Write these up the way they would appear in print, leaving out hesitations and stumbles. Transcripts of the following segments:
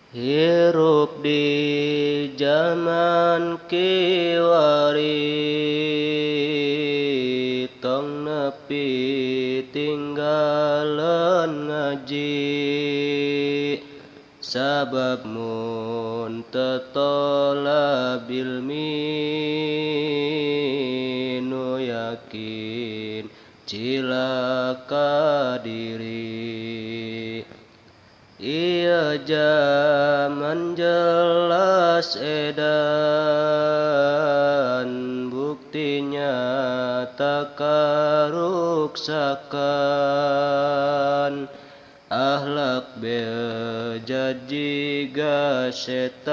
Hirup di zaman kiwari, tong nepi tinggalan ngaji. Sabab mun tetola bilmi nu yakin cilaka diri. Ia zaman jelas edan, buktinya tak karuksakan. Akhlak bejat jiga setan,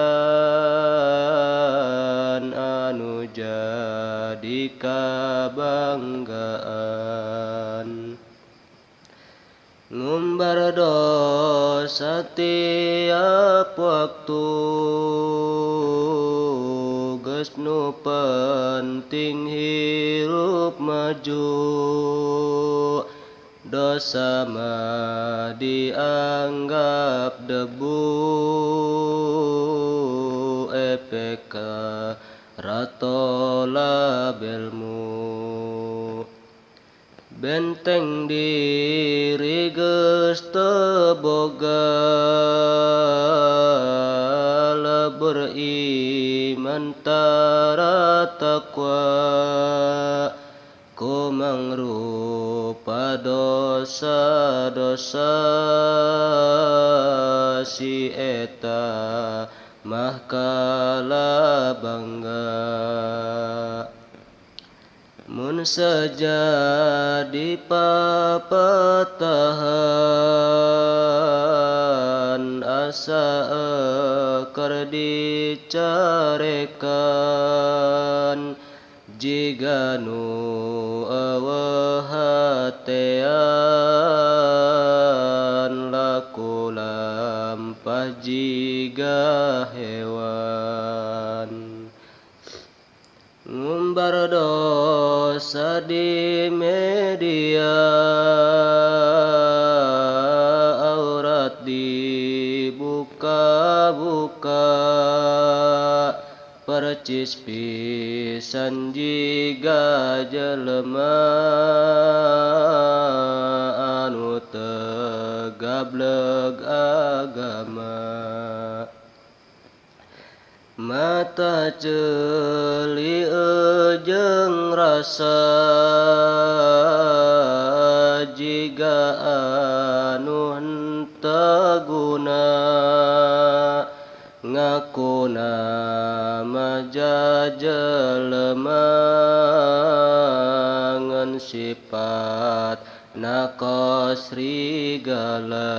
anu jadi kabanggaan. Ngumbar dosa tiap waktu, geus nu penting hirup maju. Dosa mah dianggap debu, EPK ratola belmu. Benteng diri geus teu boga, lebur iman tara takwa. Ku mangrupa dosa-dosa, si eta mah kalah bangga. Mun sejadi papatahan, asa keur dicarekan. Jiga nu eueuh hatean, laku lampah jiga hewan. Ngumbar dosa di media, aurat dibuka-buka. Percis pisan jiga jelema anu teu gableg agama. Mata ceuli jeung rasa, jiga anu henteu guna. Ngakuna mah jajelema, ngan sifat na kos rigala.